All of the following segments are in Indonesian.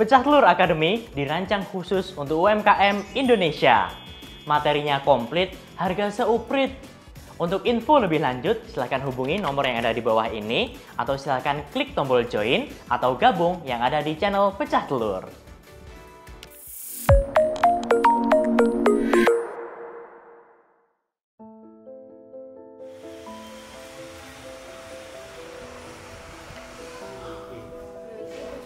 Pecah Telur Academy dirancang khusus untuk UMKM Indonesia. Materinya komplit, harga seuprit. Untuk info lebih lanjut, silakan hubungi nomor yang ada di bawah ini, atau silakan klik tombol join atau gabung yang ada di channel Pecah Telur.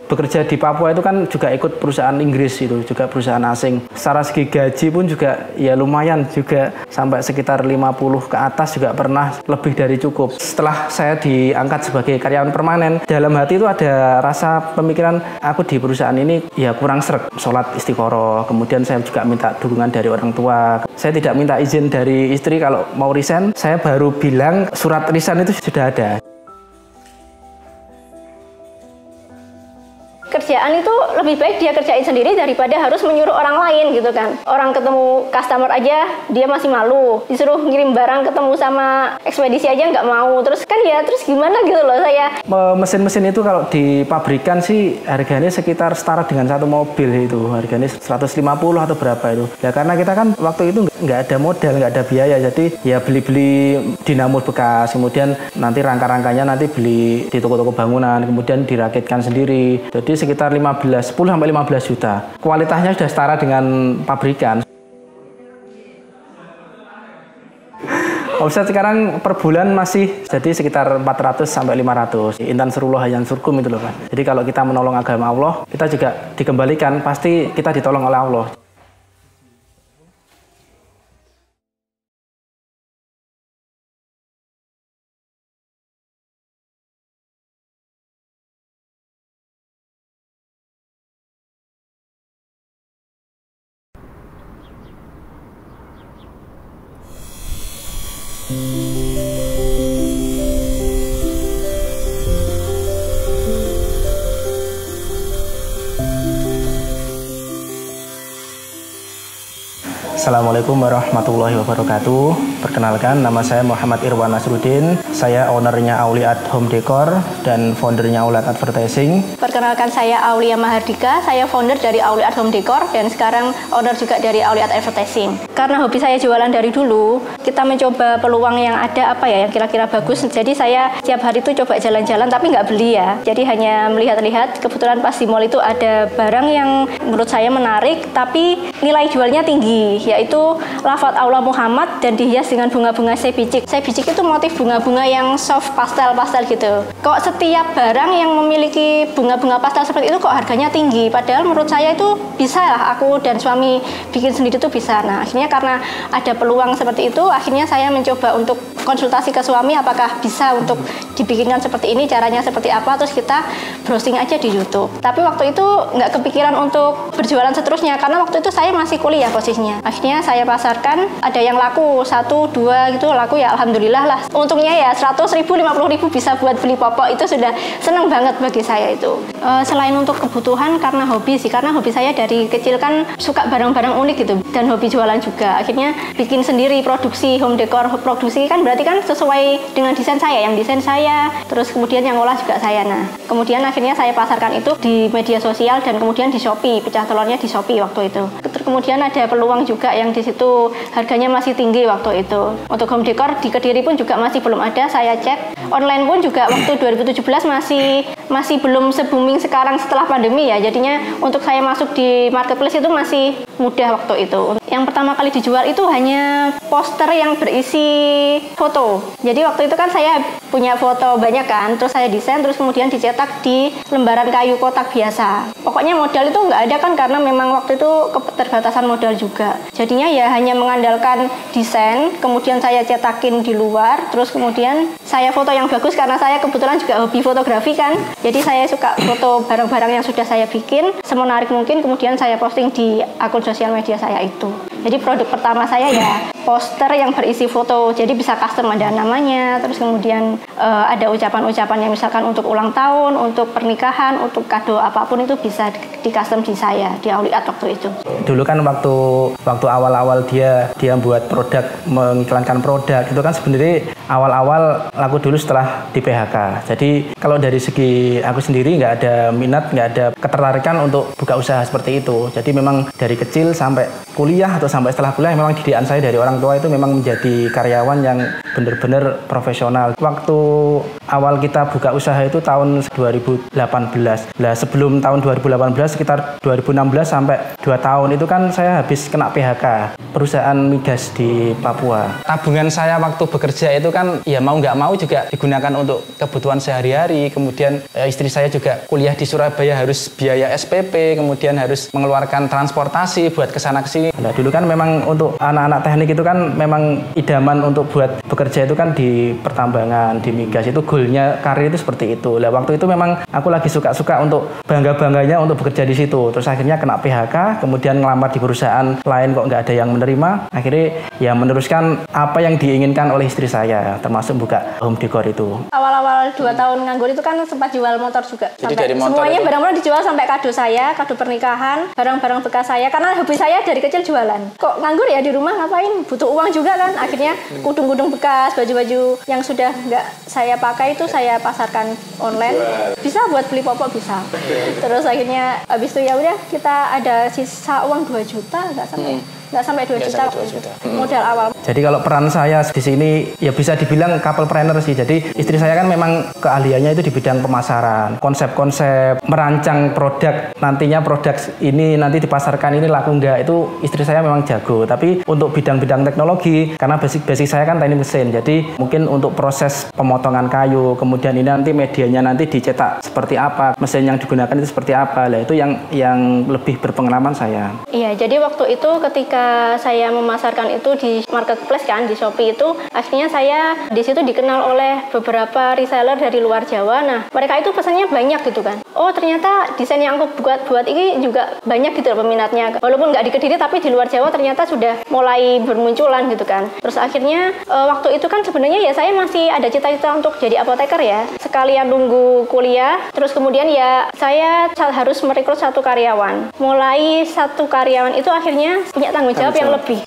Bekerja di Papua itu kan juga ikut perusahaan Inggris, itu juga perusahaan asing. Secara segi gaji pun juga ya lumayan, juga sampai sekitar 50 ke atas juga pernah, lebih dari cukup. Setelah saya diangkat sebagai karyawan permanen, dalam hati itu ada rasa pemikiran, aku di perusahaan ini ya kurang sreg, sholat istiqoroh. Kemudian saya juga minta dukungan dari orang tua. Saya tidak minta izin dari istri kalau mau resign, saya baru bilang surat resign itu sudah ada. Kerjaan itu lebih baik dia kerjain sendiri daripada harus menyuruh orang lain gitu kan. Orang ketemu customer aja dia masih malu, disuruh ngirim barang ketemu sama ekspedisi aja nggak mau. Terus kan ya terus gimana gitu loh saya. Mesin-mesin itu kalau di pabrikan sih harganya sekitar setara dengan satu mobil, itu harganya 150 atau berapa itu. Ya karena kita kan waktu itu nggak ada modal, nggak ada biaya, jadi ya beli-beli dinamo bekas, kemudian nanti rangka-rangkanya nanti beli di toko-toko bangunan, kemudian dirakitkan sendiri. Jadi sekitar 10 sampai 15 juta. Kualitasnya sudah setara dengan pabrikan. Omset sekarang per bulan masih jadi sekitar 400 sampai 500. Intan Surullah Hayan Surkum itu loh Pak. Jadi kalau kita menolong agama Allah, kita juga dikembalikan, pasti kita ditolong oleh Allah. Assalamualaikum warahmatullahi wabarakatuh. Perkenalkan, nama saya Muhammad Irwan Nasruddin. Saya ownernya Auliat Home Decor dan foundernya Auliat Advertising. Perkenalkan, saya Aulia Mahardika. Saya founder dari Auliat Home Decor dan sekarang owner juga dari Auliat Advertising. Karena hobi saya jualan dari dulu, kita mencoba peluang yang ada apa ya yang kira-kira bagus. Jadi saya tiap hari itu coba jalan-jalan tapi nggak beli ya. Jadi hanya melihat-lihat. Kebetulan pas di mall itu ada barang yang menurut saya menarik tapi nilai jualnya tinggi, yaitu lafadz Allah Muhammad dan dihias dengan bunga-bunga sebicik. Sebicik itu motif bunga-bunga yang soft pastel-pastel gitu. Kok setiap barang yang memiliki bunga-bunga pastel seperti itu kok harganya tinggi? Padahal menurut saya itu bisa lah aku dan suami bikin sendiri itu bisa. Nah akhirnya karena ada peluang seperti itu, akhirnya saya mencoba untuk konsultasi ke suami apakah bisa untuk dibikinkan seperti ini, caranya seperti apa, terus kita browsing aja di YouTube. Tapi waktu itu nggak kepikiran untuk berjualan seterusnya karena waktu itu saya masih kuliah posisinya. Akhirnya saya pasarkan, ada yang laku 1, 2 gitu, laku ya alhamdulillah lah. Untungnya ya 100.000, 50.000 bisa buat beli popok, itu sudah senang banget bagi saya itu. Selain untuk kebutuhan karena hobi sih, karena hobi saya dari kecil kan suka barang-barang unik gitu dan hobi jualan juga. Akhirnya bikin sendiri produksi home decor, produksi kan berarti kan sesuai dengan desain saya, yang desain saya, terus kemudian yang olah juga saya. Nah, kemudian akhirnya saya pasarkan itu di media sosial dan kemudian di Shopee, pecah telurnya di Shopee waktu itu. Kemudian ada peluang juga yang di situ harganya masih tinggi waktu itu. Untuk home decor di Kediri pun juga masih belum ada, saya cek. Online pun juga waktu 2017 masih belum se-booming sekarang setelah pandemi ya. Jadinya untuk saya masuk di marketplace itu masih mudah waktu itu. Yang pertama kali dijual itu hanya poster yang berisi foto. Jadi waktu itu kan saya punya foto banyak kan, terus saya desain, terus kemudian dicetak di lembaran kayu kotak biasa. Pokoknya modal itu nggak ada kan karena memang waktu itu keterbatasan modal juga. Jadinya ya hanya mengandalkan desain, kemudian saya cetakin di luar, terus kemudian saya foto yang bagus karena saya kebetulan juga hobi fotografi kan. Jadi saya suka foto barang-barang yang sudah saya bikin semenarik mungkin, kemudian saya posting di akun sosial media saya itu. Jadi produk pertama saya ya poster yang berisi foto, jadi bisa custom, ada namanya, terus kemudian ada ucapan-ucapan yang misalkan untuk ulang tahun, untuk pernikahan, untuk kado apapun itu bisa di custom di saya di Auliat waktu itu. Dulu kan waktu awal-awal dia buat produk, mengiklankan produk itu kan sebenarnya awal-awal aku dulu setelah di PHK. Jadi kalau dari segi aku sendiri nggak ada minat, nggak ada ketertarikan untuk buka usaha seperti itu. Jadi memang dari kecil sampai kuliah atau sampai setelah kuliah memang didikan saya dari orang tua itu memang menjadi karyawan yang benar-benar profesional. Waktu awal kita buka usaha itu tahun 2018. Nah, sebelum tahun 2018 sekitar 2016 sampai 2 tahun itu kan saya habis kena PHK perusahaan migas di Papua. Tabungan saya waktu bekerja itu kan ya mau nggak mau juga digunakan untuk kebutuhan sehari-hari. Kemudian istri saya juga kuliah di Surabaya harus biaya SPP, kemudian harus mengeluarkan transportasi buat kesana kesini. Nah, dulu kan memang untuk anak-anak teknik itu kan memang idaman untuk buat bekerja itu kan di pertambangan, di migas, itu goalnya karir itu seperti itu. Nah, waktu itu memang aku lagi suka-suka untuk bangga-bangganya untuk bekerja di situ. Terus akhirnya kena PHK, kemudian ngelamar di perusahaan lain kok nggak ada yang menerima. Akhirnya ya meneruskan apa yang diinginkan oleh istri saya, termasuk buka home decor itu. Awal-awal 2 tahun nganggur itu kan sempat jual motor juga. Jadi dari motor semuanya itu barang-barang dijual sampai kado saya, kado pernikahan, barang-barang bekas saya. Karena hobi saya dari kecil jualan. Kok nganggur ya di rumah ngapain? Butuh uang juga kan. Akhirnya kudung-kudung bekas, baju-baju yang sudah nggak saya pakai itu saya pasarkan online. Bisa buat beli popok bisa. Terus akhirnya habis itu ya udah kita ada sisa uang 2 juta nggak sampai 2 juta modal awal. Jadi kalau peran saya di sini ya bisa dibilang couplepreneur sih. Jadi istri saya kan memang keahliannya itu di bidang pemasaran, konsep-konsep, merancang produk. Nantinya produk ini nanti dipasarkan ini laku enggak, itu istri saya memang jago. Tapi untuk bidang-bidang teknologi, karena basic saya kan teknik mesin. Jadi mungkin untuk proses pemotongan kayu, kemudian ini nanti medianya nanti dicetak seperti apa, mesin yang digunakan itu seperti apa. Lah itu yang lebih berpengalaman saya. Iya, jadi waktu itu ketika saya memasarkan itu di marketplace kan, di Shopee itu, akhirnya saya di situ dikenal oleh beberapa reseller dari luar Jawa. Nah, mereka itu pesannya banyak gitu kan. Oh, ternyata desain yang aku buat ini juga banyak gitu peminatnya. Walaupun nggak di Kediri, tapi di luar Jawa ternyata sudah mulai bermunculan gitu kan. Terus akhirnya waktu itu kan sebenarnya ya saya masih ada cita-cita untuk jadi apoteker ya. Sekalian nunggu kuliah, terus kemudian ya saya harus merekrut 1 karyawan. Mulai 1 karyawan itu akhirnya punya tanggung jawab yang lebih.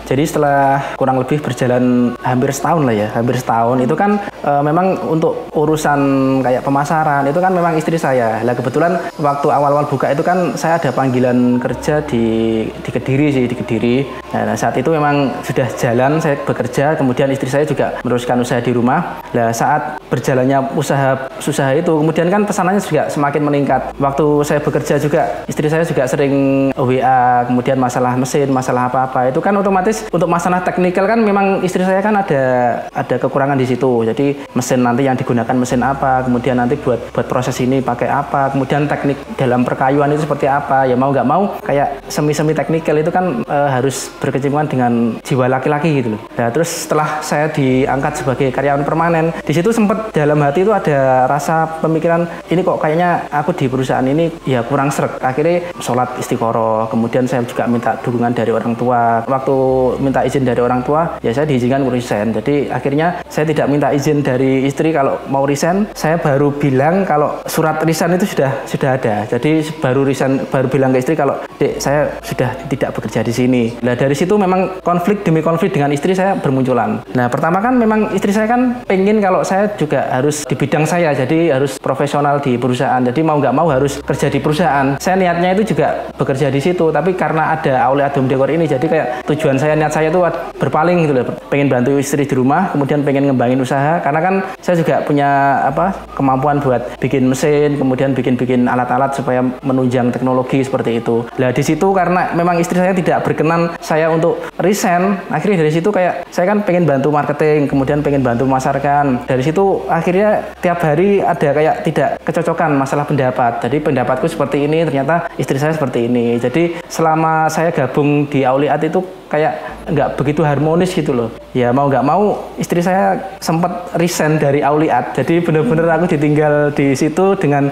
Jadi setelah kurang lebih berjalan hampir setahun lah ya, hampir setahun itu kan memang untuk urusan kayak pemasaran itu kan memang istri saya. Lah kebetulan waktu awal-awal buka itu kan saya ada panggilan kerja di Kediri sih, di Kediri. Nah saat itu memang sudah jalan saya bekerja, kemudian istri saya juga meneruskan usaha di rumah. Nah saat berjalannya usaha itu kemudian kan pesanannya juga semakin meningkat. Waktu saya bekerja juga istri saya juga sering WA, kemudian masalah mesin, masalah apa-apa itu kan otomatis untuk masalah teknikal kan memang istri saya kan ada kekurangan di situ. Jadi mesin nanti yang digunakan mesin apa, kemudian nanti buat proses ini pakai apa, kemudian teknik dalam perkayuan itu seperti apa. Ya mau nggak mau kayak semi teknikal itu kan harus berkecimpungan dengan jiwa laki-laki gitu loh. Nah terus setelah saya diangkat sebagai karyawan permanen, di situ sempat dalam hati itu ada rasa pemikiran ini kok kayaknya aku di perusahaan ini ya kurang sreg. Akhirnya sholat istiqoroh, kemudian saya juga minta dukungan dari orang tua. Waktu minta izin dari orang tua, ya saya diizinkan resign. Jadi akhirnya saya tidak minta izin dari istri kalau mau resign. Saya baru bilang kalau surat resign itu sudah ada. Jadi baru bilang ke istri kalau Dek, saya sudah tidak bekerja di sini. Nah dari situ memang konflik demi konflik dengan istri saya bermunculan. Nah pertama kan memang istri saya kan pengen kalau saya juga harus di bidang saya, jadi harus profesional di perusahaan. Jadi mau nggak mau harus kerja di perusahaan. Saya niatnya itu juga bekerja di situ, tapi karena ada Auliat Home Decor ini, jadi kayak tujuan niat saya itu berpaling gitu loh, pengen bantu istri di rumah, kemudian pengen ngembangin usaha, karena kan saya juga punya kemampuan buat bikin mesin, kemudian bikin alat-alat supaya menunjang teknologi seperti itu. Nah di situ karena memang istri saya tidak berkenan saya untuk resign, akhirnya dari situ kayak saya kan pengen bantu marketing, kemudian pengen bantu memasarkan, jalan. Dari situ akhirnya tiap hari ada kayak tidak kecocokan masalah pendapat. Jadi pendapatku seperti ini, ternyata istri saya seperti ini. Jadi selama saya gabung di Auliat itu kayak nggak begitu harmonis gitu loh. Ya mau nggak mau istri saya sempat resign dari Auliat. Jadi bener-bener aku ditinggal di situ dengan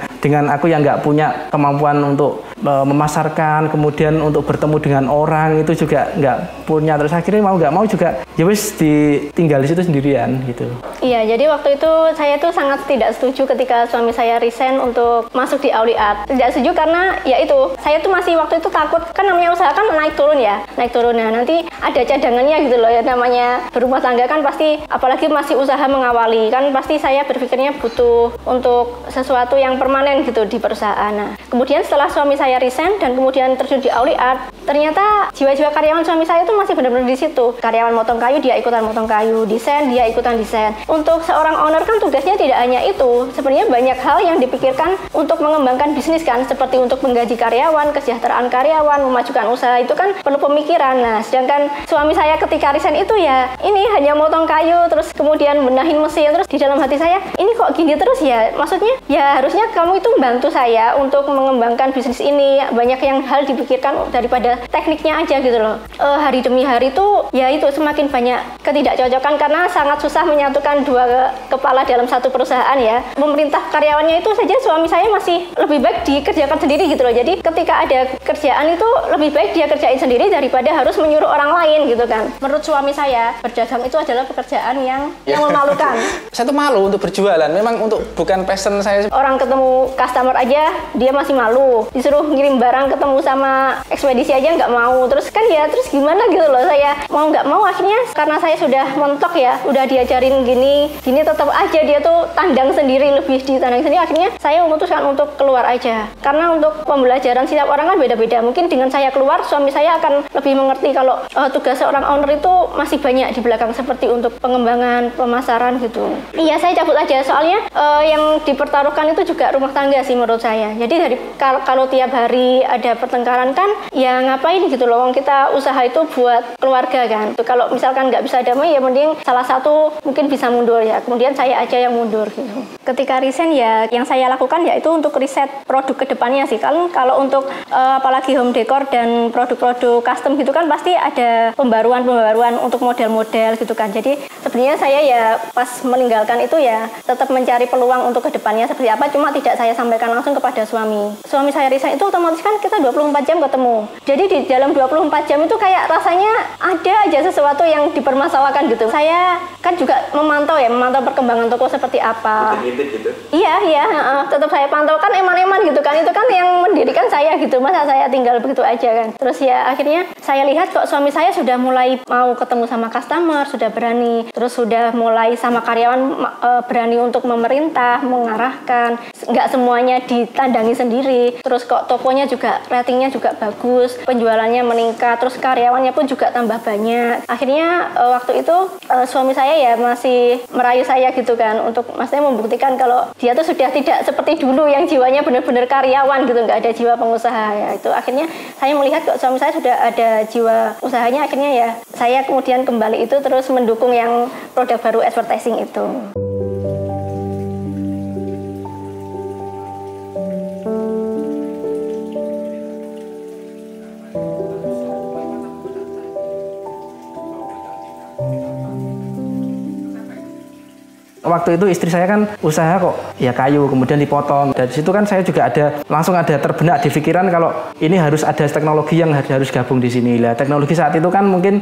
aku yang nggak punya kemampuan untuk memasarkan, kemudian untuk bertemu dengan orang itu juga nggak punya. Terus akhirnya mau nggak mau juga ya wis ditinggal di situ sendirian gitu. Iya, jadi waktu itu saya tuh sangat tidak setuju ketika suami saya resign untuk masuk di Auliat. Tidak setuju karena ya itu, saya tuh masih waktu itu takut, kan namanya usaha kan naik turun ya, naik turun. Nah, nanti ada cadangannya gitu loh ya, namanya berumah tangga kan pasti, apalagi masih usaha mengawali, kan pasti saya berpikirnya butuh untuk sesuatu yang permanen gitu di perusahaan. Nah, kemudian setelah suami saya resign dan kemudian terjun di Auliat, ternyata jiwa-jiwa karyawan suami saya itu masih benar-benar di situ. Karyawan motong kayu, dia ikutan motong kayu, desain, dia ikutan desain. Untuk seorang owner kan tugasnya tidak hanya itu. Sebenarnya banyak hal yang dipikirkan untuk mengembangkan bisnis kan, seperti untuk menggaji karyawan, kesejahteraan karyawan, memajukan usaha itu kan perlu pemikiran. Nah, sedangkan suami saya ketika resign itu ya ini hanya motong kayu, terus kemudian benahin mesin, terus di dalam hati saya, ini kok gini terus ya? Maksudnya ya harusnya kamu itu bantu saya untuk mengembangkan bisnis ini. Banyak yang hal dipikirkan daripada tekniknya aja gitu loh. Hari demi hari tuh ya itu semakin banyak ketidakcocokan karena sangat susah menyatukan dua kepala dalam satu perusahaan ya. Memerintah karyawannya itu saja suami saya masih lebih baik dikerjakan sendiri gitu loh. Jadi ketika ada kerjaan itu lebih baik dia kerjain sendiri daripada harus menyuruh orang lain gitu kan. Menurut suami saya, berdagang itu adalah pekerjaan yang memalukan. Saya tuh malu untuk berjualan, memang bukan passion saya. Orang ketemu customer aja dia masih malu, disuruh ngirim barang ketemu sama ekspedisi aja nggak mau. Terus kan ya terus gimana gitu loh, saya mau nggak mau akhirnya karena saya sudah mentok ya, udah diajarin gini tetap aja dia tuh tandang sendiri, lebih ditandang sendiri. Akhirnya saya memutuskan untuk keluar aja karena untuk pembelajaran setiap orang kan beda-beda. Mungkin dengan saya keluar suami saya akan lebih mengerti kalau tugas seorang owner itu masih banyak di belakang seperti untuk pengembangan pemasaran gitu. Iya, saya cabut aja soalnya yang dipertaruhkan itu juga rumah tangga sih menurut saya. Jadi dari kalau tiap hari ada pertengkaran kan ya ngapain gitu loh, kita usaha itu buat keluarga kan. Kalau misalkan nggak bisa damai ya mending salah satu mungkin bisa mundur ya, kemudian saya aja yang mundur gitu. Ketika resign ya yang saya lakukan yaitu untuk riset produk kedepannya sih. Kalau untuk apalagi home decor dan produk-produk custom gitu kan pasti ada pembaruan untuk model-model gitu kan. Jadi sebenarnya saya ya pas meninggalkan itu ya tetap mencari peluang untuk kedepannya seperti apa, cuma tidak saya sampaikan langsung kepada suami. Suami saya resign itu otomatis kan kita 24 jam ketemu. Jadi di dalam 24 jam itu kayak rasanya ada aja sesuatu yang dipermasalahkan gitu. Saya kan juga memantau perkembangan toko seperti apa. Gitu. Iya, tetap saya pantau kan eman-eman gitu kan. Itu kan yang mendirikan saya gitu. Masa saya tinggal begitu aja kan. Terus ya akhirnya saya lihat kok suami saya sudah mulai mau ketemu sama customer, sudah berani. Terus sudah mulai sama karyawan berani untuk memerintah, mengarahkan. Nggak semuanya ditandangi sendiri. Terus kok tokonya juga ratingnya juga bagus, penjualannya meningkat, terus karyawannya pun juga tambah banyak. Akhirnya waktu itu suami saya ya masih merayu saya gitu kan untuk maksudnya membuktikan kalau dia tuh sudah tidak seperti dulu yang jiwanya benar-benar karyawan gitu, nggak ada jiwa pengusaha ya. Itu akhirnya saya melihat kok suami saya sudah ada jiwa usahanya, akhirnya ya saya kemudian kembali itu terus mendukung yang produk baru advertising itu. Waktu itu istri saya kan usaha kok ya kayu, kemudian dipotong. Dari situ kan saya juga langsung ada terbenak di pikiran kalau ini harus ada teknologi yang harus gabung di sini. Lah teknologi saat itu kan mungkin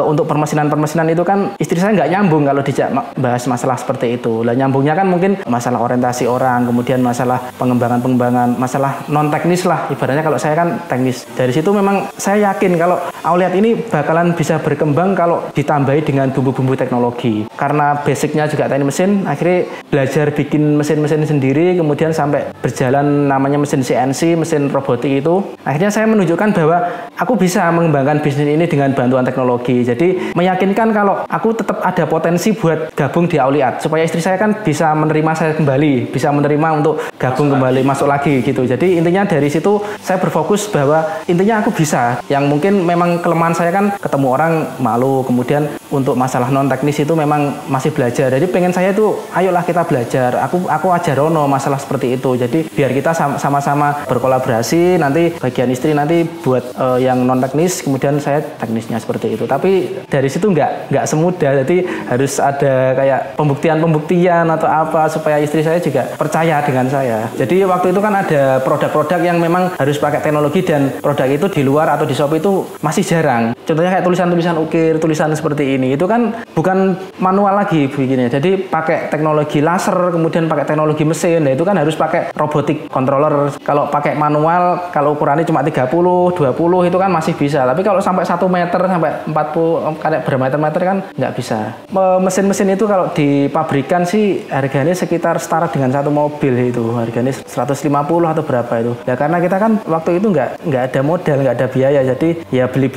untuk permesinan itu kan istri saya nggak nyambung kalau dijak bahas masalah seperti itu. Lah nyambungnya kan mungkin masalah orientasi orang, kemudian masalah pengembangan, masalah non teknis lah. Ibaratnya kalau saya kan teknis. Dari situ memang saya yakin kalau Auliat ini bakalan bisa berkembang kalau ditambahi dengan bumbu-bumbu teknologi. Karena basicnya juga teknik mesin, akhirnya belajar bikin mesin-mesin sendiri, kemudian sampai berjalan namanya mesin CNC, mesin robotik itu. Akhirnya saya menunjukkan bahwa aku bisa mengembangkan bisnis ini dengan bantuan teknologi. Jadi meyakinkan kalau aku tetap ada potensi buat gabung di Auliat, supaya istri saya kan bisa menerima saya kembali, bisa menerima untuk gabung kembali, masuk lagi gitu. Jadi intinya dari situ saya berfokus bahwa intinya aku bisa. Yang mungkin memang kelemahan saya kan ketemu orang malu, kemudian untuk masalah non teknis itu memang masih belajar. Jadi pengen saya itu itu ayolah kita belajar. Aku ajarono masalah seperti itu. Jadi biar kita sama-sama berkolaborasi. Nanti bagian istri nanti buat yang non teknis, kemudian saya teknisnya seperti itu. Tapi dari situ nggak semudah. Jadi harus ada kayak pembuktian atau apa supaya istri saya juga percaya dengan saya. Jadi waktu itu kan ada produk-produk yang memang harus pakai teknologi dan produk itu di luar atau di Shopee itu masih jarang. Contohnya kayak tulisan-tulisan ukir, tulisan seperti ini. Itu kan bukan manual lagi begini. Jadi pakai teknologi laser, kemudian pakai teknologi mesin. Nah, itu kan harus pakai robotic controller. Kalau pakai manual, kalau ukurannya cuma 30, 20 itu kan masih bisa. Tapi kalau sampai 1 meter sampai 40 kayak bermeter-meter kan nggak bisa. Mesin-mesin itu kalau di pabrikan sih harganya sekitar setara dengan satu mobil itu. Harganya 150 atau berapa itu. Ya karena kita kan waktu itu nggak ada modal, nggak ada biaya. Jadi ya beli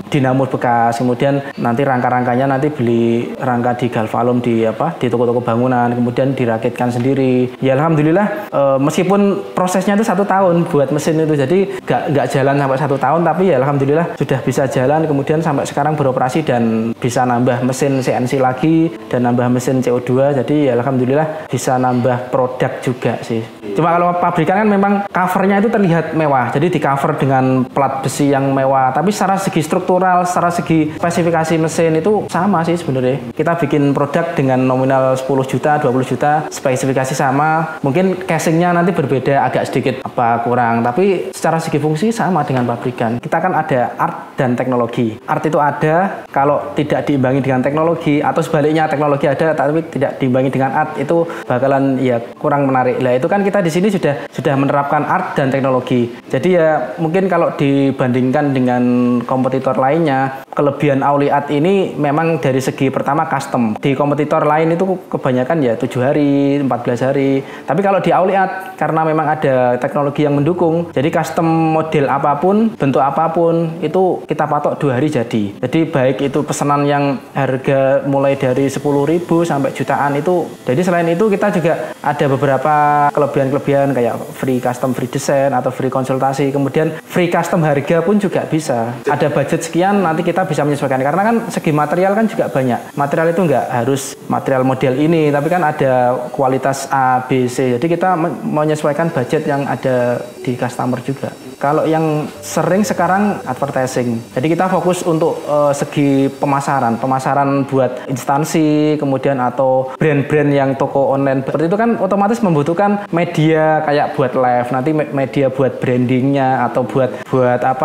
dinamo bekas, kemudian nanti rangka-rangkanya nanti beli rangka di Galvalum di toko-toko bangunan, kemudian dirakitkan sendiri. Ya alhamdulillah meskipun prosesnya itu 1 tahun buat mesin itu, jadi nggak jalan sampai 1 tahun, tapi ya alhamdulillah sudah bisa jalan, kemudian sampai sekarang beroperasi dan bisa nambah mesin CNC lagi dan nambah mesin CO2. Jadi ya alhamdulillah bisa nambah produk juga sih. Cuma kalau pabrikan kan memang covernya itu terlihat mewah, jadi di cover dengan plat besi yang mewah, tapi secara segi struktural, secara segi spesifikasi mesin itu sama sih sebenarnya. Kita bikin produk dengan nominal 10 juta, 20 juta, spesifikasi sama, mungkin casingnya nanti berbeda agak sedikit kurang, tapi secara segi fungsi sama dengan pabrikan. Kita kan ada art dan teknologi. Art itu ada, kalau tidak diimbangi dengan teknologi, atau sebaliknya teknologi ada tapi tidak diimbangi dengan art, itu bakalan ya kurang menarik. Lah itu kan kita di sini sudah menerapkan art dan teknologi. Jadi ya mungkin kalau dibandingkan dengan kompetitor lainnya, kelebihan Aulia Art ini memang dari segi pertama custom. Di kompetitor lain itu kebanyakan ya 7 hari, 14 hari. Tapi kalau di Aulia Art karena memang ada teknologi yang mendukung, jadi custom model apapun, bentuk apapun itu kita patok 2 hari jadi. Jadi baik itu pesanan yang harga mulai dari 10.000 sampai jutaan itu. Jadi selain itu kita juga ada beberapa kelebihan kayak free custom, free design atau free konsultasi, kemudian free custom harga pun juga bisa. Ada budget sekian nanti kita bisa menyesuaikan, karena kan segi material kan juga banyak. Material itu nggak harus material model ini, tapi kan ada kualitas A, B, C. Jadi kita menyesuaikan budget yang ada di customer juga. Kalau yang sering sekarang advertising. Jadi kita fokus untuk segi pemasaran buat instansi, kemudian atau brand-brand yang toko online. Seperti itu kan otomatis membutuhkan media kayak buat live, nanti media buat brandingnya atau buat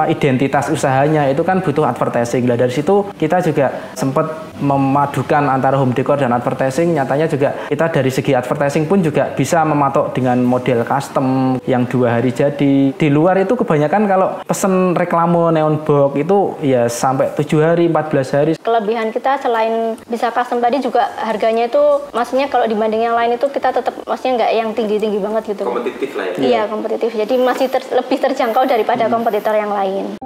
identitas usahanya, itu kan butuh advertising. Nah dari situ kita juga sempat memadukan antara home decor dan advertising. Nyatanya juga kita dari segi advertising pun juga bisa mematok dengan model custom yang 2 hari jadi. Di luar itu kebanyakan kalau pesen reklame neon box itu ya sampai 7 hari, 14 hari. Kelebihan kita selain bisa custom tadi juga harganya itu, maksudnya kalau dibanding yang lain itu kita tetap maksudnya nggak yang tinggi-tinggi banget gitu. Kompetitif lah ya. Iya, kompetitif. Jadi masih lebih terjangkau daripada kompetitor yang lain.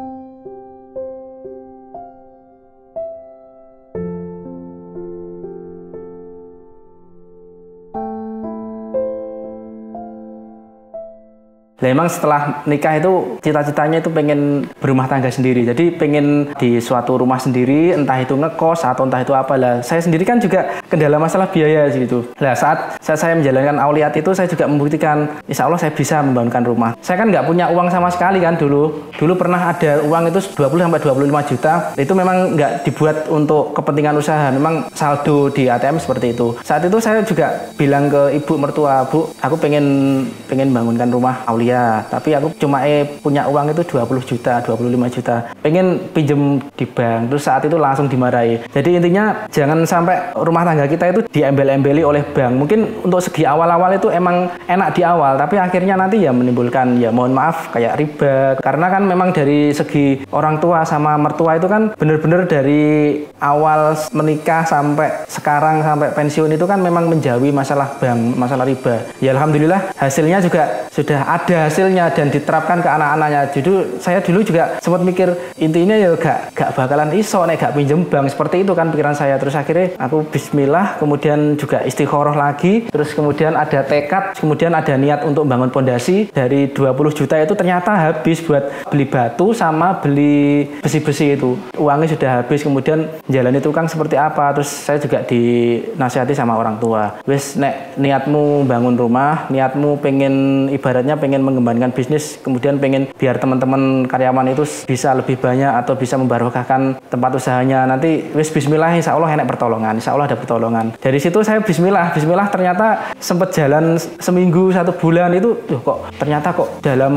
Nah, emang setelah nikah itu cita-citanya itu pengen berumah tangga sendiri. Jadi pengen di suatu rumah sendiri, entah itu ngekos atau entah itu apa lah. Saya sendiri kan juga kendala masalah biaya gitu. Nah, saat saya menjalankan Aulia Art itu saya juga membuktikan insya Allah saya bisa membangunkan rumah. Saya kan nggak punya uang sama sekali kan dulu. Dulu pernah ada uang itu 20 sampai 25 juta. Itu memang nggak dibuat untuk kepentingan usaha. Memang saldo di ATM seperti itu. Saat itu saya juga bilang ke ibu mertua, "Bu, aku pengen bangunkan rumah Aulia. Tapi aku cuma punya uang itu 20 juta, 25 juta. Pengen pinjem di bank." Terus saat itu langsung dimarahi. Jadi intinya jangan sampai rumah tangga kita itu diembel-embeli oleh bank. Mungkin untuk segi awal-awal itu emang enak di awal, tapi akhirnya nanti ya menimbulkan ya mohon maaf kayak riba. Karena kan memang dari segi orang tua sama mertua itu kan bener-bener dari awal menikah sampai sekarang sampai pensiun itu kan memang menjauhi masalah bank, masalah riba. Ya alhamdulillah hasilnya juga sudah ada hasilnya dan diterapkan ke anak-anaknya. Jadi saya dulu juga sempat mikir intinya ya gak bakalan iso nek gak pinjem bank, seperti itu kan pikiran saya. Terus akhirnya aku bismillah, kemudian juga istikharah lagi, terus kemudian ada tekad, kemudian ada niat untuk bangun pondasi. Dari 20 juta itu ternyata habis buat beli batu sama beli besi-besi itu. Uangnya sudah habis, kemudian jalani tukang seperti apa. Terus saya juga dinasihati sama orang tua. Wes nek niatmu bangun rumah, niatmu pengen ibaratnya pengen mengembangkan bisnis, kemudian pengen biar teman-teman karyawan itu bisa lebih banyak atau bisa membarokahkan tempat usahanya, nanti wes bismillah insya Allah enak pertolongan, insya Allah ada pertolongan. Dari situ saya bismillah ternyata sempat jalan seminggu 1 bulan itu kok ternyata kok dalam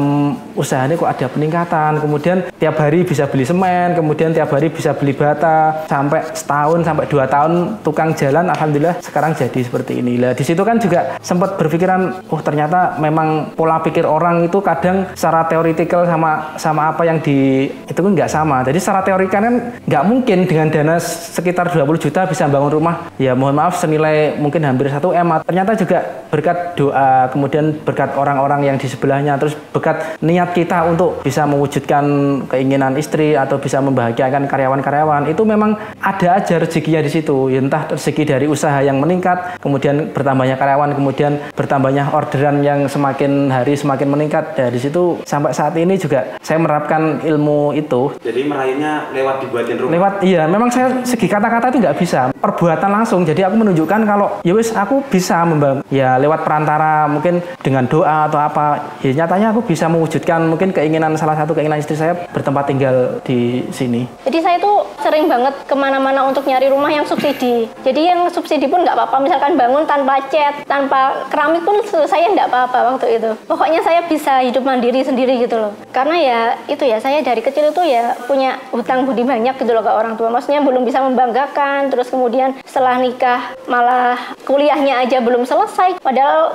usahanya kok ada peningkatan, kemudian tiap hari bisa beli semen, kemudian tiap hari bisa beli bata, sampai setahun sampai 2 tahun tukang jalan, alhamdulillah sekarang jadi seperti ini. Lah di situ kan juga sempat berpikiran, oh ternyata memang pola pikir orang itu kadang secara teoritikal sama apa yang itu kan nggak sama. Jadi secara teori kan nggak mungkin dengan dana sekitar 20 juta bisa bangun rumah, ya mohon maaf senilai mungkin hampir 1 M. Ternyata juga berkat doa, kemudian berkat orang-orang yang di sebelahnya, terus berkat niat kita untuk bisa mewujudkan keinginan istri atau bisa membahagiakan karyawan-karyawan, itu memang ada aja rezekinya di situ. Ya, entah rezeki dari usaha yang meningkat, kemudian bertambahnya karyawan, kemudian bertambahnya orderan yang semakin hari semakin meningkat. Dari situ sampai saat ini juga saya menerapkan ilmu itu. Jadi meraihnya lewat dibuatin rumah? Lewat, iya. Memang saya segi kata-kata itu nggak bisa. Perbuatan langsung. Jadi aku menunjukkan kalau ya wis aku bisa membangun. Ya lewat perantara mungkin dengan doa atau apa. Ya nyatanya aku bisa mewujudkan mungkin salah satu keinginan istri saya bertempat tinggal di sini. Jadi saya tuh sering banget kemana-mana untuk nyari rumah yang subsidi. Jadi yang subsidi pun nggak apa-apa. Misalkan bangun tanpa cat, tanpa keramik pun saya nggak apa-apa waktu itu. Pokoknya saya bisa hidup mandiri sendiri gitu loh. Karena ya itu ya, saya dari kecil itu ya punya hutang budi banyak gitu loh ke orang tua. Maksudnya belum bisa membanggakan, terus kemudian setelah nikah malah kuliahnya aja belum selesai. Padahal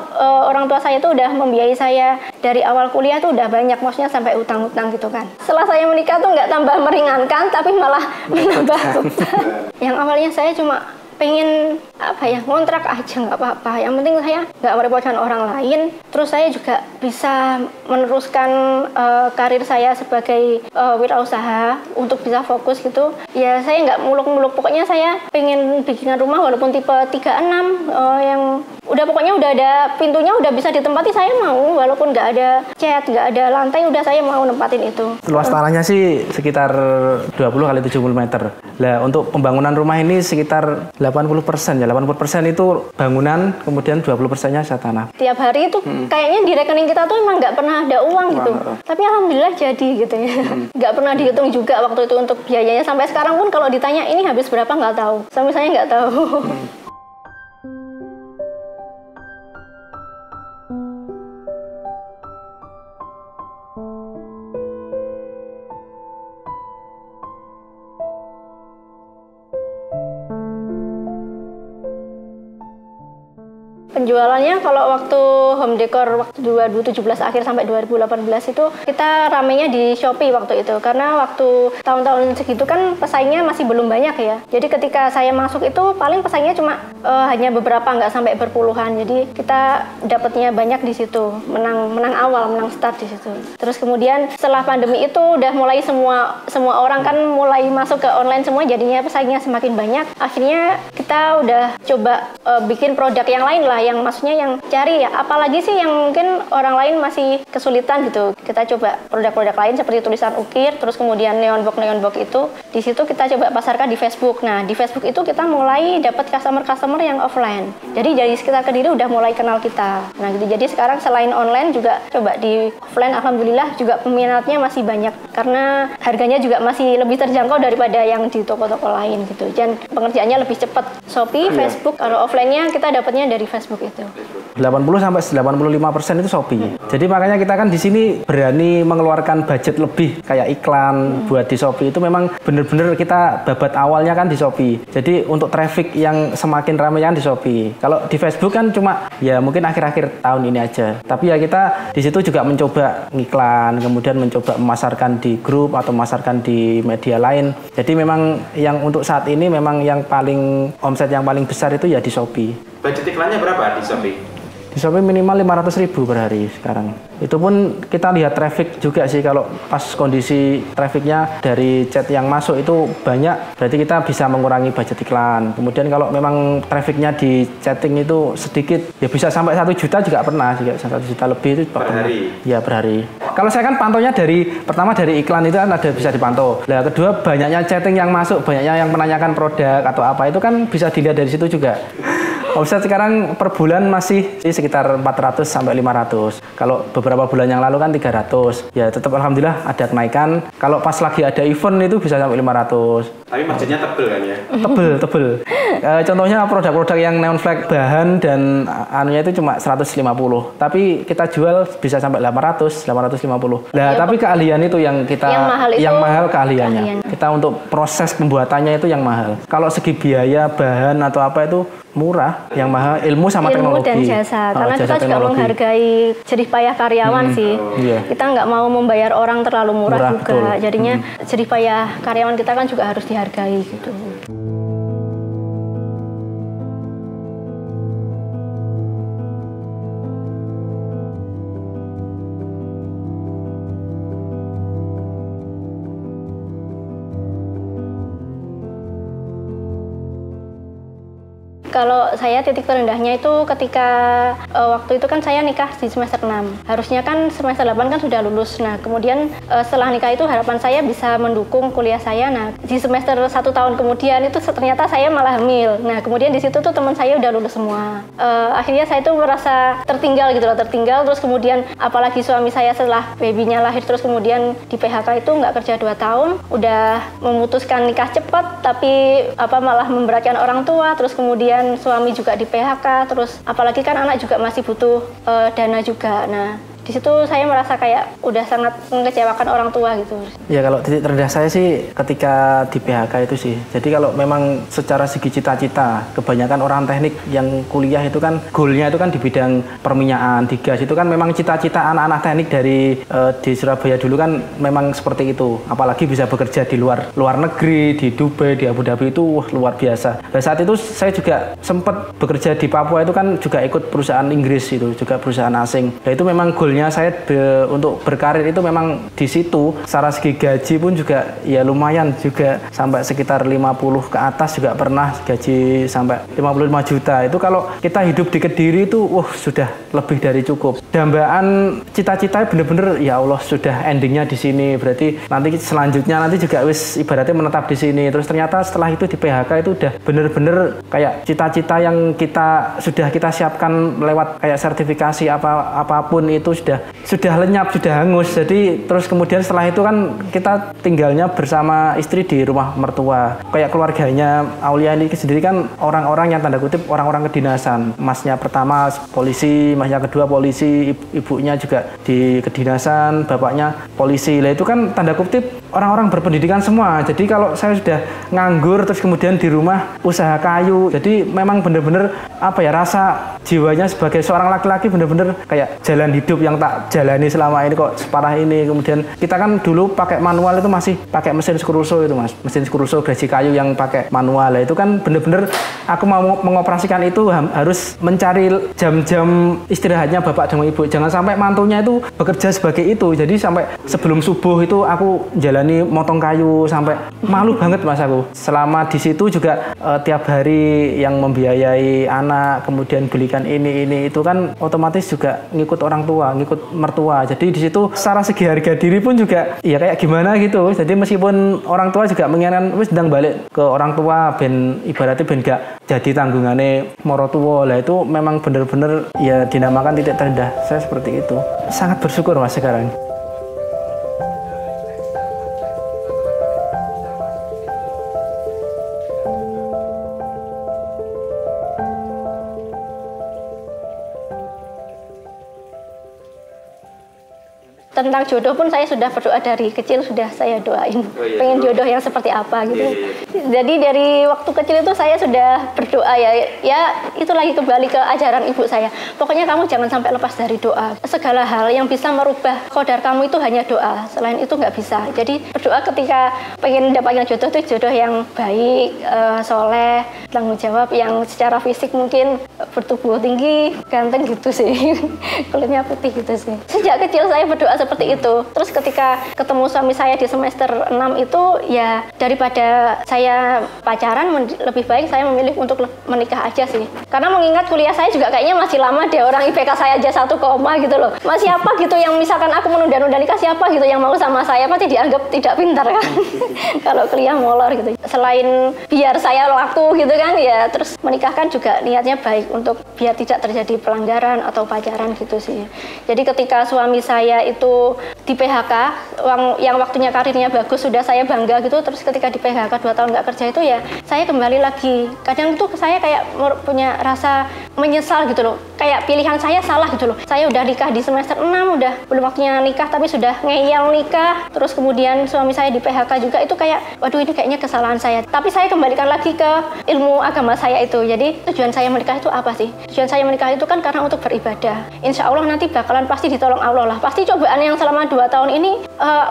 orang tua saya itu udah membiayai saya dari awal kuliah tuh udah banyak, maksudnya sampai hutang-hutang gitu kan. Setelah saya menikah tuh nggak tambah meringankan, tapi malah menambah beban. Yang awalnya saya cuma pengen ngontrak aja nggak apa-apa, yang penting saya nggak merepotkan orang lain, terus saya juga bisa meneruskan karir saya sebagai wirausaha untuk bisa fokus gitu ya. Saya nggak muluk-muluk, pokoknya saya pengen bikin rumah walaupun tipe 36 yang pokoknya udah ada pintunya, udah bisa ditempati, saya mau, walaupun nggak ada cat, nggak ada lantai, udah saya mau nempatin itu. Luas tanahnya sih sekitar 20 kali 70 meter. Lah untuk pembangunan rumah ini sekitar 80% ya. 80% itu bangunan, kemudian 20%-nya saya tanah. Tiap hari itu kayaknya di rekening kita tuh emang nggak pernah ada uang gitu. Tapi alhamdulillah jadi gitu ya. Nggak pernah dihitung juga waktu itu untuk biayanya. Sampai sekarang pun kalau ditanya ini habis berapa nggak tahu. Sampai saya nggak tahu. Penjualannya kalau waktu home decor waktu 2017 akhir sampai 2018 itu kita ramenya di Shopee waktu itu, karena waktu tahun-tahun segitu kan pesaingnya masih belum banyak ya. Jadi ketika saya masuk itu paling pesaingnya cuma hanya beberapa, nggak sampai berpuluhan. Jadi kita dapatnya banyak di situ, menang awal, menang start di situ. Terus kemudian setelah pandemi itu udah mulai semua orang kan mulai masuk ke online semua, jadinya pesaingnya semakin banyak. Akhirnya kita udah coba bikin produk yang lain lah, yang maksudnya yang cari ya, apalagi sih yang mungkin orang lain masih kesulitan gitu. Kita coba produk-produk lain seperti tulisan ukir, terus kemudian neon box itu di situ kita coba pasarkan di Facebook. Nah di Facebook itu kita mulai dapat customer yang offline. Jadi dari sekitar Kediri udah mulai kenal kita. Nah gitu. Jadi sekarang selain online juga coba di offline, alhamdulillah juga peminatnya masih banyak karena harganya juga masih lebih terjangkau daripada yang di toko-toko lain gitu. Dan pengerjaannya lebih cepat. Shopee, Facebook, kalau offline-nya kita dapatnya dari Facebook itu. 80-85% itu Shopee. Jadi makanya kita kan di sini berani mengeluarkan budget lebih kayak iklan buat di Shopee, itu memang bener-bener kita babat awalnya kan di Shopee. Jadi untuk traffic yang semakin ramai kan di Shopee. Kalau di Facebook kan cuma ya mungkin akhir-akhir tahun ini aja. Tapi ya kita di situ juga mencoba ngiklan, kemudian mencoba memasarkan di grup atau memasarkan di media lain. Jadi memang yang untuk saat ini memang yang paling omset yang paling besar itu ya di Shopee. Budget iklannya berapa di Shopee? Di Di Shopee minimal 500.000 per hari sekarang. Itu pun kita lihat traffic juga sih, kalau pas kondisi trafficnya dari chat yang masuk itu banyak, berarti kita bisa mengurangi budget iklan. Kemudian kalau memang trafficnya di chatting itu sedikit, ya bisa sampai 1 juta juga pernah, juga 1 juta lebih itu per hari. Ya per hari. Kalau saya kan pantaunya pertama dari iklan itu kan ada bisa dipantau. Nah kedua banyaknya chatting yang masuk, banyaknya yang menanyakan produk atau apa itu kan bisa dilihat dari situ juga. Omset sekarang per bulan masih sekitar 400 sampai 500. Kalau beberapa bulan yang lalu kan 300. Ya tetap alhamdulillah ada kenaikan. Kalau pas lagi ada event itu bisa sampai 500. Tapi marginnya tebel kan ya? Tebel. Contohnya produk-produk yang neon flag bahan dan anunya itu cuma 150. Tapi kita jual bisa sampai 800, 850. Nah, tapi keahlian itu yang kita yang mahal keahliannya. Kita untuk proses pembuatannya itu yang mahal. Kalau segi biaya bahan atau apa itu murah, yang mahal ilmu sama teknologi. Ilmu dan jasa. Karena kita juga menghargai jerih payah karyawan sih. Kita nggak mau membayar orang terlalu murah juga. Betul. Jadinya jerih payah karyawan kita kan juga harus dihargai gitu. Kalau saya titik terendahnya itu ketika waktu itu kan saya nikah di semester 6. Harusnya kan semester 8 kan sudah lulus. Nah, kemudian setelah nikah itu harapan saya bisa mendukung kuliah saya. Nah, di semester 1 tahun kemudian itu ternyata saya malah hamil. Nah, kemudian di situ tuh teman saya udah lulus semua. Akhirnya saya tuh merasa tertinggal gitu loh, terus kemudian apalagi suami saya setelah babynya lahir terus kemudian di PHK itu nggak kerja 2 tahun, udah memutuskan nikah cepat tapi malah memberatkan orang tua, terus kemudian suami juga di PHK, terus apalagi kan anak juga masih butuh dana juga. Nah, di situ saya merasa kayak udah sangat mengecewakan orang tua gitu. Ya kalau titik terendah saya sih ketika di PHK itu sih. Jadi kalau memang secara segi cita-cita, kebanyakan orang teknik yang kuliah itu kan goalnya itu kan di bidang perminyakan, di gas itu kan memang cita-cita anak-anak teknik dari di Surabaya dulu kan memang seperti itu. Apalagi bisa bekerja di luar negeri, di Dubai, di Abu Dhabi itu luar biasa. Dan saat itu saya juga sempat bekerja di Papua itu kan juga ikut perusahaan Inggris itu, juga perusahaan asing. Nah itu memang goal saya untuk berkarir itu memang di situ. Secara segi gaji pun juga ya lumayan juga, sampai sekitar 50 ke atas juga pernah, gaji sampai 55 juta. Itu kalau kita hidup di Kediri itu sudah lebih dari cukup. Dambaan cita-citanya bener-bener ya Allah sudah endingnya di sini. Berarti nanti selanjutnya nanti juga ibaratnya menetap di sini. Terus ternyata setelah itu di PHK itu udah bener-bener kayak cita-cita yang kita siapkan lewat kayak sertifikasi apapun itu sudah lenyap, sudah hangus. Jadi terus kemudian setelah itu kan kita tinggalnya bersama istri di rumah mertua. Kayak keluarganya Aulia ini sendiri kan orang-orang yang tanda kutip orang-orang kedinasan. Masnya pertama polisi, masnya kedua polisi, ibunya juga di kedinasan, bapaknya polisi. Lah itu kan tanda kutip orang-orang berpendidikan semua. Jadi kalau saya sudah nganggur terus kemudian di rumah usaha kayu. Jadi memang benar-benar rasa jiwanya sebagai seorang laki-laki benar-benar kayak jalan hidup yang tak jalani selama ini kok separah ini. Kemudian kita kan dulu pakai manual itu masih pakai mesin skruso itu Mas, mesin skruso gergaji kayu yang pakai manual. Lah itu kan bener-bener aku mau mengoperasikan itu harus mencari jam-jam istirahatnya bapak dan ibu. Jangan sampai mantunya itu bekerja sebagai itu. Jadi sampai sebelum subuh itu aku jalani motong kayu sampai malu banget Mas aku. Selama di situ juga tiap hari yang membiayai anak, kemudian belikan ini itu kan otomatis juga ngikut orang tua, ngikut mertua. Jadi di situ secara segi harga diri pun juga ya kayak gimana gitu. Jadi meskipun orang tua juga menginginkan sedang balik ke orang tua ibaratnya gak jadi tanggungannya moro tua. Lah itu memang bener-bener ya dinamakan titik terendah saya seperti itu. Sangat bersyukur Mas sekarang. tentang jodoh pun saya sudah berdoa dari kecil, sudah saya doain. Pengen jodoh yang seperti apa gitu. Jadi dari waktu kecil itu saya sudah berdoa ya itu lagi kembali ke ajaran ibu saya. Pokoknya kamu jangan sampai lepas dari doa. Segala hal yang bisa merubah qadar kamu itu hanya doa. Selain itu nggak bisa. Jadi berdoa ketika pengen dapatnya jodoh itu jodoh yang baik, soleh, tanggung jawab, yang secara fisik mungkin bertubuh tinggi, ganteng gitu sih. Kulitnya putih gitu sih. Sejak kecil saya berdoa seperti itu. Terus ketika ketemu suami saya di semester 6 itu ya daripada saya pacaran lebih baik saya memilih untuk menikah aja sih. Karena mengingat kuliah saya juga kayaknya masih lama deh, orang IPK saya aja 1, gitu loh. Masih apa gitu yang misalkan aku menunda-nunda nikah, siapa gitu yang mau sama saya, pasti dianggap tidak pintar kan. Kalau kuliah molor gitu. Selain biar saya laku gitu kan ya, terus menikahkan juga niatnya baik untuk biar tidak terjadi pelanggaran atau pacaran gitu sih. Jadi ketika suami saya itu di PHK, yang waktunya karirnya bagus, sudah saya bangga gitu, terus ketika di PHK 2 tahun nggak kerja itu ya saya kembali lagi. Kadang tuh saya kayak punya rasa menyesal gitu loh, kayak pilihan saya salah gitu loh. Saya udah nikah di semester 6, udah belum waktunya nikah tapi sudah ngeyel nikah, terus kemudian suami saya di PHK juga, itu kayak waduh ini kayaknya kesalahan saya. Tapi saya kembalikan lagi ke ilmu agama saya itu. Jadi tujuan saya menikah itu apa sih? Tujuan saya menikah itu kan karena untuk beribadah. Insya Allah nanti bakalan pasti ditolong Allah lah. Pasti cobaan yang selama 2 tahun ini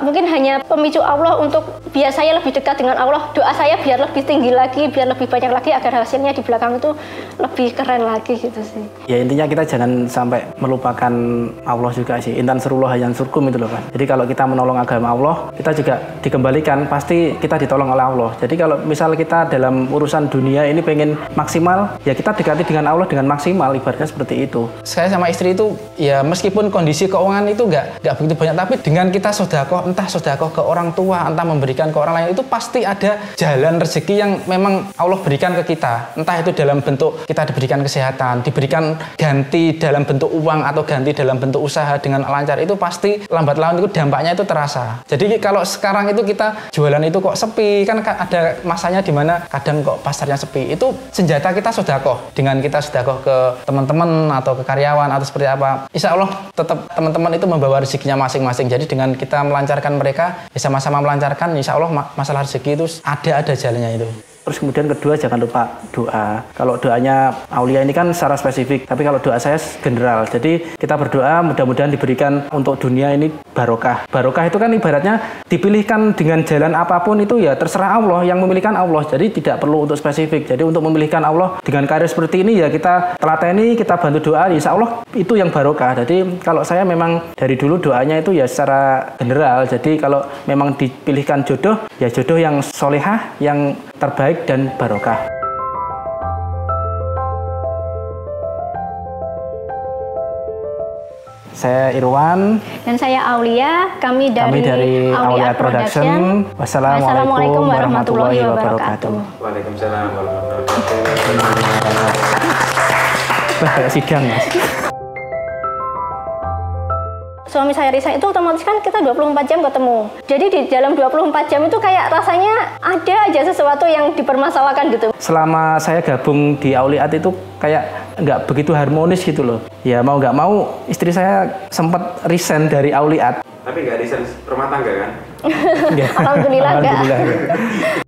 mungkin hanya pemicu Allah untuk biar saya lebih dekat dengan Allah. Doa saya biar lebih tinggi lagi, biar lebih banyak lagi, agar hasilnya di belakang itu lebih keren lagi gitu sih. Ya intinya kita jangan sampai melupakan Allah juga sih. Intan surullah hayan surkum itu loh kan. Jadi kalau kita menolong agama Allah, kita juga dikembalikan, pasti kita ditolong oleh Allah. Jadi kalau misal kita dalam urusan dunia ini pengen maksimal, ya kita dekati dengan Allah dengan maksimal, ibaratnya seperti itu. Saya sama istri itu ya meskipun kondisi keuangan itu nggak begitu banyak, tapi dengan kita sedekah, entah sedekah ke orang tua, entah memberikan ke orang lain, itu pasti ada jalan rezeki yang memang Allah berikan ke kita. Entah itu dalam bentuk kita diberikan kesehatan, diberikan ganti dalam bentuk uang atau ganti dalam bentuk usaha dengan lancar, itu pasti lambat laun itu dampaknya itu terasa. Jadi kalau sekarang itu kita jualan itu kok sepi, kan ada masanya di mana kadang kok pasarnya sepi. Itu senjata kita sedekah. Dengan kita sedekah ke teman-teman atau ke karyawan atau seperti apa, insya Allah tetap teman-teman itu membawa rezekinya masing-masing. Jadi dengan kita melancarkan mereka, ya sama-sama melancarkan, insya Allah masalah rezeki itu ada jalannya itu. Terus kemudian kedua, jangan lupa doa. Kalau doanya Aulia ini kan secara spesifik, tapi kalau doa saya general. Jadi kita berdoa mudah-mudahan diberikan untuk dunia ini barokah. Barokah itu kan ibaratnya dipilihkan dengan jalan apapun itu ya terserah Allah, yang memilihkan Allah. Jadi tidak perlu untuk spesifik. Jadi untuk memilihkan Allah dengan karir seperti ini ya kita telateni, kita bantu doa, insya Allah itu yang barokah. Jadi kalau saya memang dari dulu doanya itu ya secara general. Jadi kalau memang dipilihkan jodoh, ya jodoh yang solehah, yang terbaik dan barokah. Saya Irwan dan saya Aulia. Kami dari Aulia Production. Wassalamualaikum warahmatullahi wabarakatuh. Waalaikumsalam warahmatullahi wabarakatuh. Sidang Mas. Suami saya resign itu otomatis kan kita 24 jam ketemu. Jadi di dalam 24 jam itu kayak rasanya ada aja sesuatu yang dipermasalahkan gitu. Selama saya gabung di Auliat itu kayak nggak begitu harmonis gitu loh. Ya mau nggak mau istri saya sempat resign dari Auliat. Tapi nggak resign rumah tangga kan? Alhamdulillah enggak.